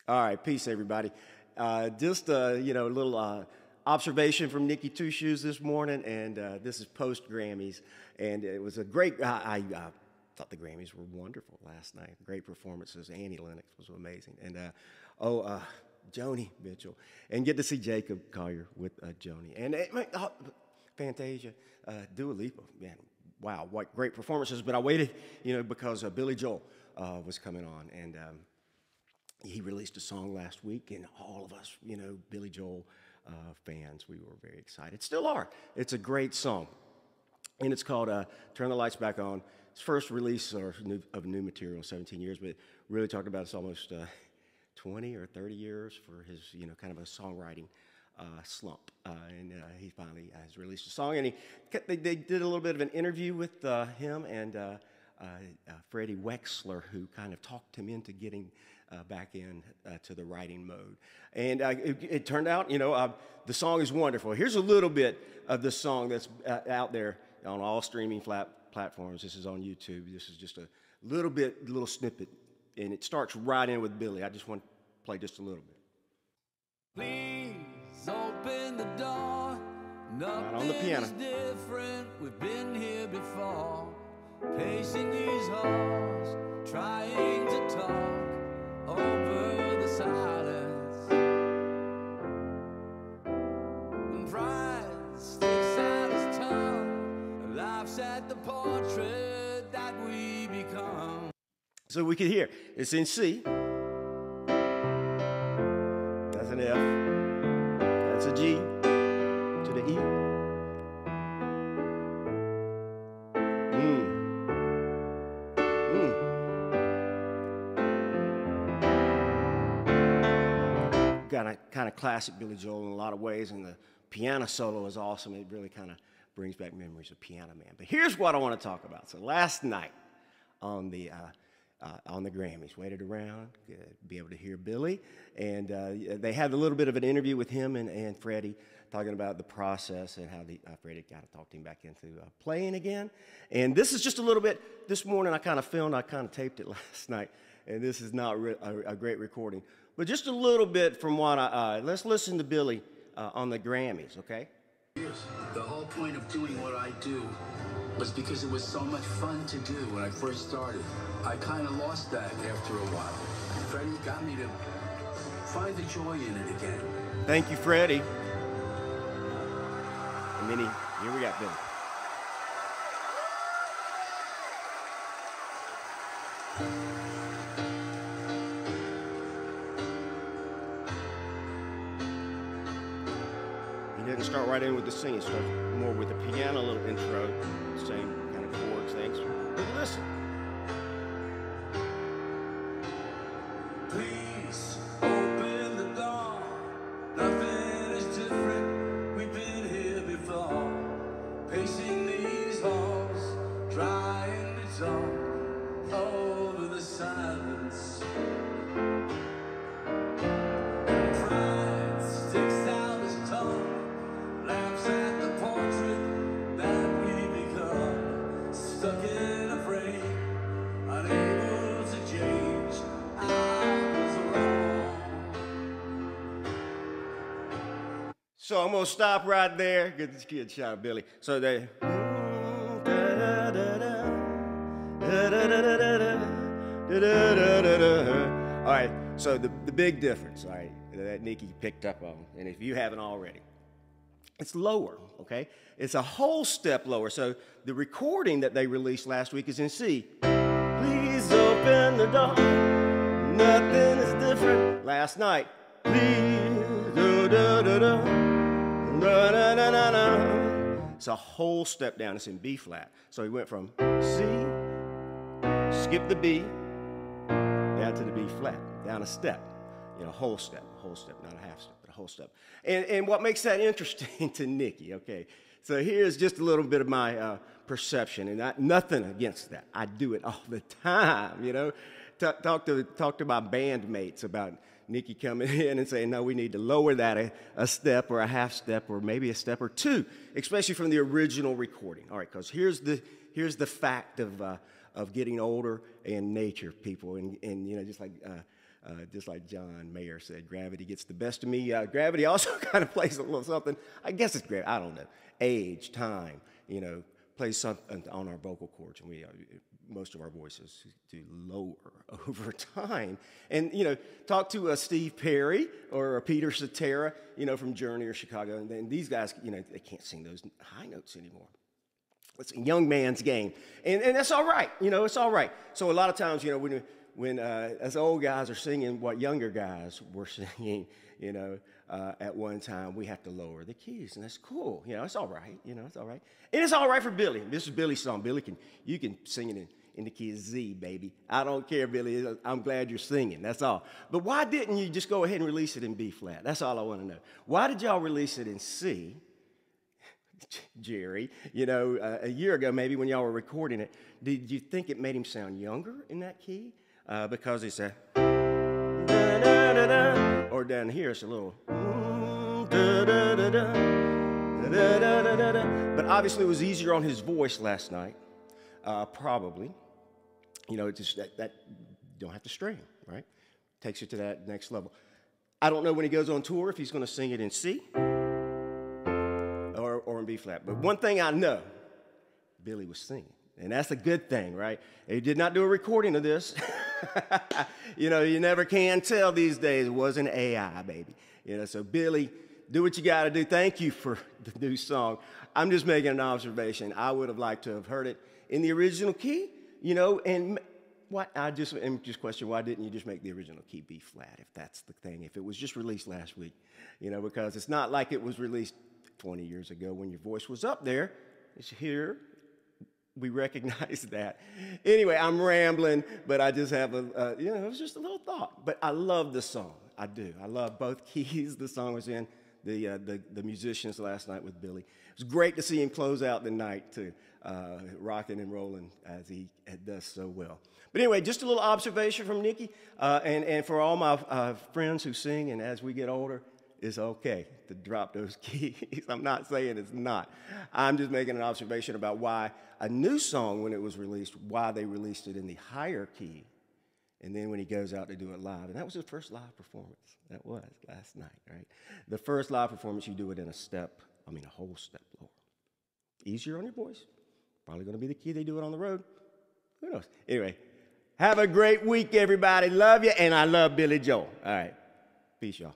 All right, peace, everybody. Just a little observation from Nicky Two Shoes this morning, and this is post Grammys, and it was a great. I thought the Grammys were wonderful last night. Great performances. Annie Lennox was amazing, and Joni Mitchell, and get to see Jacob Collier with Joni, and Fantasia, Dua Lipa, man. Wow, what great performances! But I waited, because Billy Joel was coming on, and he released a song last week, and all of us, Billy Joel fans, we were very excited. Still are. It's a great song, and it's called "Turn the Lights Back On." His first release of new material in 17 years, but really talking about it's almost 20 or 30 years for his, kind of a songwriting slump, and he finally has released a song, and they did a little bit of an interview with him and Freddie Wexler, who kind of talked him into getting back in to the writing mode, and it turned out, the song is wonderful. Here's a little bit of the song that's out there on all streaming platforms. This is on YouTube. This is just a little snippet, and it starts right in with Billy. I just want to play just a little bit. Please open the door. Not on the piano. Nothing is different. We've been here before. Pacing these halls, trying to talk over the silence. And pride sticks out his tongue, laughs at the portrait that we become. So we could hear it's in C. That's an F. That's a G to the E. Got a kind of classic Billy Joel in a lot of ways, and the piano solo is awesome. It really kind of brings back memories of Piano Man. But here's what I want to talk about. So last night on the Grammys, waited around, be able to hear Billy, and they had a little bit of an interview with him and Freddie, talking about the process and how Freddie got to talk him back into playing again. And this is just a little bit. This morning I kind of taped it last night, and this is not a great recording, but just a little bit from what let's listen to Billy on the Grammys, okay? The whole point of doing what I do was because it was so much fun to do when I first started. I kind of lost that after a while. Freddie got me to find the joy in it again. Thank you, Freddie. And then here we got Billy. He didn't start right in with the singing, starts more with the piano, little intro, same kind of chords, things. But listen. Please open the door. Nothing is different. We've been here before. Pacing these halls, trying to talk over the silence. And pride sticks out his tongue, laughs at the portrait that we become. Stuck in a frame, unable to change. So I'm gonna stop right there. Get this kid shot, Billy. So they. All right. So the big difference, all right, that Nicky picked up on, and if you haven't already, it's lower. Okay, it's a whole step lower. So the recording that they released last week is in C. Please open the door. Nothing is different. Last night, please, It's a whole step down. It's in B flat. So he went from C, skip the B, down to the B flat, down a step. Whole step, not a half step, but a whole step. And what makes that interesting to Nicky, okay? So here's just a little bit of my perception, and nothing against that. I do it all the time, Talk to my bandmates about Nicky coming in and saying, no, we need to lower that a step or a half step or maybe a step or two, especially from the original recording. All right, because here's the fact of getting older and nature, people, and just like Just like John Mayer said, gravity gets the best of me. Gravity also kind of plays a little something. I guess it's gravity. I don't know. Age, time, plays something on our vocal cords, and most of our voices do lower over time. And talk to Steve Perry or Peter Cetera, from Journey or Chicago, and then these guys, they can't sing those high notes anymore. It's a young man's game, and that's all right. It's all right. So a lot of times, when as old guys are singing what younger guys were singing, at one time, we have to lower the keys, and that's cool. It's all right. It's all right. And it's all right for Billy. This is Billy's song. Billy, you can sing it in the key of Z, baby. I don't care, Billy. I'm glad you're singing. That's all. But why didn't you just go ahead and release it in B flat? That's all I want to know. Why did y'all release it in C? Jerry, a year ago, maybe when y'all were recording it, did you think it made him sound younger in that key? Because it's a da-da-da-da, or down here it's a little da-da-da-da, da-da-da-da. But obviously it was easier on his voice last night, probably. Just that you don't have to strain, right? Takes you to that next level. I don't know when he goes on tour if he's going to sing it in C or in B flat. But one thing I know, Billy was singing. And that's a good thing, right? He did not do a recording of this. You never can tell these days. It wasn't AI, baby. So Billy, do what you got to do. Thank you for the new song. I'm just making an observation. I would have liked to have heard it in the original key, and I'm just questioning, why didn't you just make the original key B flat if that's the thing, if it was just released last week, because it's not like it was released 20 years ago when your voice was up there. It's here. We recognize that. Anyway, I'm rambling, but I just have it was just a little thought. But I love the song. I do. I love both keys the song was in, the musicians last night with Billy. It was great to see him close out the night, too, rocking and rolling as he does so well. But anyway, just a little observation from Nicky, and for all my friends who sing, and as we get older, it's okay to drop those keys. I'm not saying it's not. I'm just making an observation about why a new song, when it was released, why they released it in the higher key, and then when he goes out to do it live. And that was his first live performance. That was last night, right? The first live performance, you do it in a whole step lower. Easier on your voice. Probably going to be the key they do it on the road. Who knows? Anyway, have a great week, everybody. Love you, and I love Billy Joel. All right. Peace, y'all.